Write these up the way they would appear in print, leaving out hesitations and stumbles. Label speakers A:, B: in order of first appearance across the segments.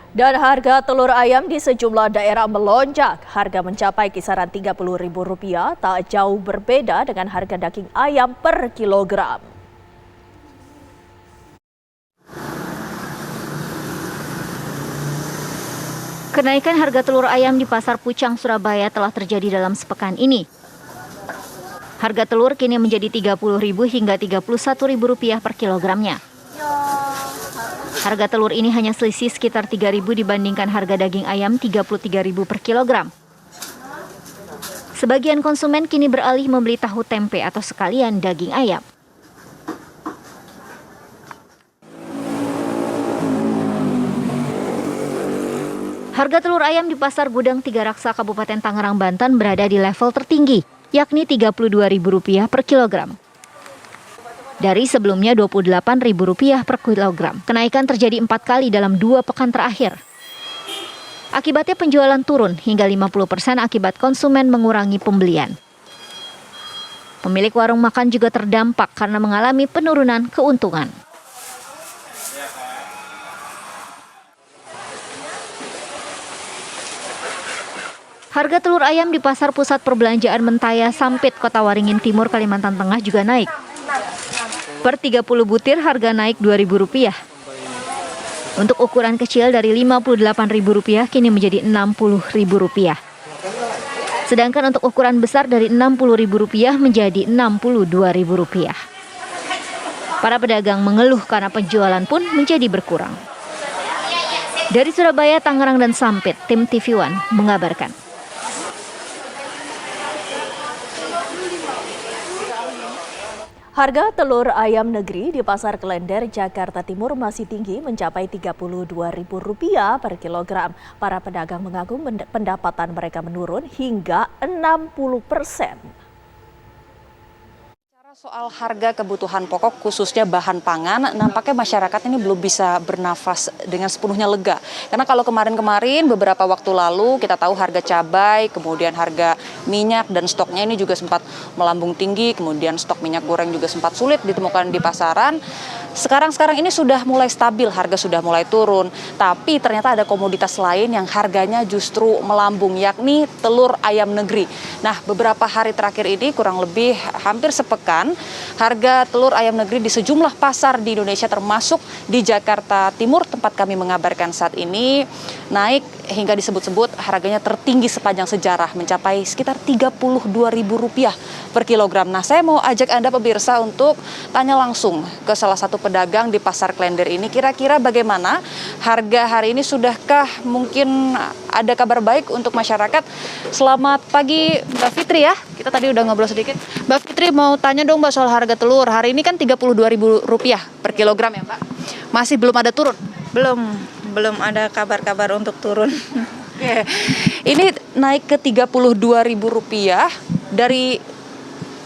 A: Dan harga telur ayam di sejumlah daerah melonjak. Harga mencapai kisaran Rp30.000, tak jauh berbeda dengan harga daging ayam per kilogram.
B: Kenaikan harga telur ayam di Pasar Pucang, Surabaya telah terjadi dalam sepekan ini. Harga telur kini menjadi Rp30.000 hingga Rp31.000 per kilogramnya. Harga telur ini hanya selisih sekitar Rp3.000 dibandingkan harga daging ayam Rp33.000 per kilogram. Sebagian konsumen kini beralih membeli tahu tempe atau sekalian daging ayam. Harga telur ayam di Pasar Gudang Tiga Raksa, Kabupaten Tangerang, Banten berada di level tertinggi, yakni Rp32.000 per kilogram. Dari sebelumnya Rp28.000 per kilogram. Kenaikan terjadi 4 kali dalam 2 pekan terakhir. Akibatnya penjualan turun hingga 50% akibat konsumen mengurangi pembelian. Pemilik warung makan juga terdampak karena mengalami penurunan keuntungan. Harga telur ayam di Pasar Pusat Perbelanjaan Mentaya Sampit, Kota Waringin Timur, Kalimantan Tengah juga naik. Per 30 butir harga naik Rp2.000. Untuk ukuran kecil dari Rp58.000 kini menjadi Rp60.000. Sedangkan untuk ukuran besar dari Rp60.000 menjadi Rp62.000. Para pedagang mengeluh karena penjualan pun menjadi berkurang. Dari Surabaya, Tangerang, dan Sampit, tim TV One mengabarkan.
A: Harga telur ayam negeri di Pasar Klender, Jakarta Timur masih tinggi mencapai Rp32.000 per kilogram. Para pedagang mengaku pendapatan mereka menurun hingga 60%.
C: Soal harga kebutuhan pokok khususnya bahan pangan, nampaknya masyarakat ini belum bisa bernafas dengan sepenuhnya lega. Karena kalau kemarin-kemarin beberapa waktu lalu kita tahu harga cabai, kemudian harga minyak dan stoknya ini juga sempat melambung tinggi, kemudian stok minyak goreng juga sempat sulit ditemukan di pasaran. Sekarang ini sudah mulai stabil, harga sudah mulai turun. Tapi ternyata ada komoditas lain yang harganya justru melambung, yakni telur ayam negeri. Nah, beberapa hari terakhir ini kurang lebih hampir sepekan, harga telur ayam negeri di sejumlah pasar di Indonesia termasuk di Jakarta Timur tempat kami mengabarkan saat ini naik hingga disebut-sebut harganya tertinggi sepanjang sejarah mencapai sekitar Rp32.000 per kilogram. Nah, saya mau ajak Anda pemirsa untuk tanya langsung ke salah satu pedagang di Pasar Klender ini, kira-kira bagaimana harga hari ini, sudahkah mungkin ada kabar baik untuk masyarakat. Selamat pagi Mbak Fitri ya, kita tadi udah ngobrol sedikit. Mbak Fitri mau tanya dong Mbak soal harga telur, hari ini kan Rp32.000 per kilogram ya Mbak, masih belum ada turun?
D: Belum ada kabar-kabar untuk turun.
C: Oke. Ini naik ke Rp32.000 dari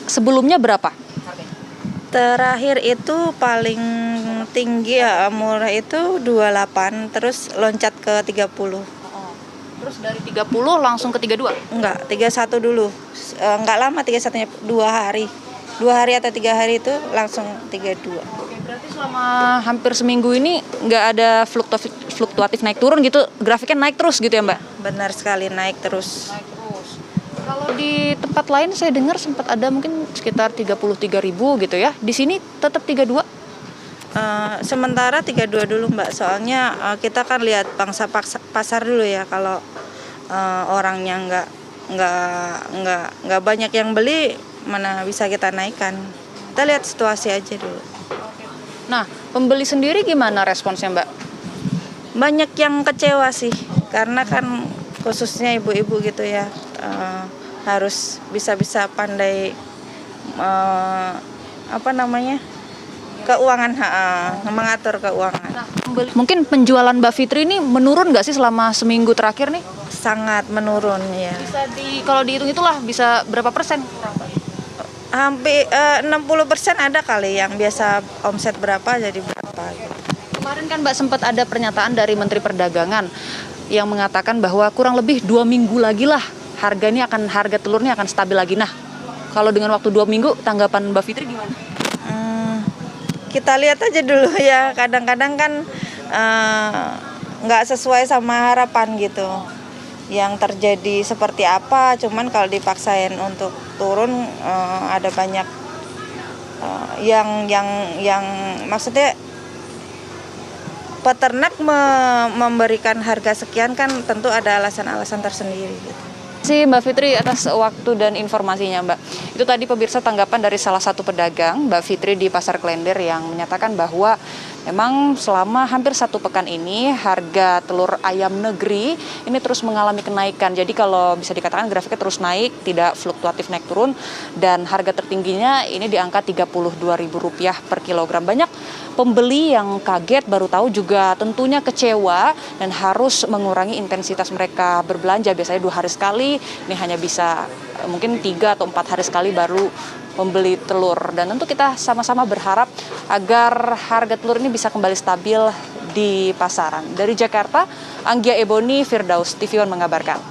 C: sebelumnya berapa?
D: Terakhir itu paling tinggi ya, murah itu 28, terus loncat ke 30.
C: Terus dari 30 langsung ke 32?
D: Enggak, 31 dulu. Enggak lama 31-nya, 2 hari. 2 hari atau 3 hari itu langsung 32.
C: Oke, berarti selama hampir seminggu ini nggak ada fluktuatif naik turun gitu, grafiknya naik terus gitu ya Mbak?
D: Benar sekali, naik terus.
C: Kalau di tempat lain saya dengar sempat ada mungkin sekitar 33.000 gitu ya. Di sini tetap 32?
D: Sementara 32 dulu Mbak, soalnya kita kan lihat pangsa pasar dulu ya. Kalau orangnya nggak banyak yang beli, mana bisa kita naikkan. Kita lihat situasi aja dulu.
C: Nah, pembeli sendiri gimana responsnya Mbak?
D: Banyak yang kecewa sih, karena kan khususnya ibu-ibu gitu ya, harus bisa pandai keuangan, mengatur keuangan.
C: Nah, mungkin penjualan Mbak Fitri ini menurun nggak sih selama seminggu terakhir nih?
D: Sangat menurun ya.
C: Kalau dihitung itulah bisa berapa persen?
D: Hampir 60% ada kali yang biasa omset berapa jadi berapa.
C: Kemarin kan Mbak sempat ada pernyataan dari Menteri Perdagangan yang mengatakan bahwa kurang lebih 2 minggu lagi lah harga telurnya akan stabil lagi. Nah, kalau dengan waktu 2 minggu, tanggapan Mbak Fitri gimana?
D: Kita lihat aja dulu ya, kadang-kadang kan nggak sesuai sama harapan gitu. Yang terjadi seperti apa, cuman kalau dipaksain untuk turun ada banyak yang maksudnya peternak memberikan harga sekian kan tentu ada alasan-alasan tersendiri gitu.
C: Terima kasih Mbak Fitri atas waktu dan informasinya Mbak. Itu tadi pemirsa tanggapan dari salah satu pedagang Mbak Fitri di Pasar Klender yang menyatakan bahwa memang selama hampir 1 pekan ini harga telur ayam negeri ini terus mengalami kenaikan. Jadi kalau bisa dikatakan grafiknya terus naik, tidak fluktuatif naik turun, dan harga tertingginya ini di angka Rp32.000 per kilogram. Banyak pembeli yang kaget, baru tahu, juga tentunya kecewa dan harus mengurangi intensitas mereka berbelanja. Biasanya 2 hari sekali, ini hanya bisa mungkin 3 atau 4 hari sekali baru membeli telur. Dan tentu kita sama-sama berharap agar harga telur ini bisa kembali stabil di pasaran. Dari Jakarta, Anggia Eboni, Firdaus, TV One mengabarkan.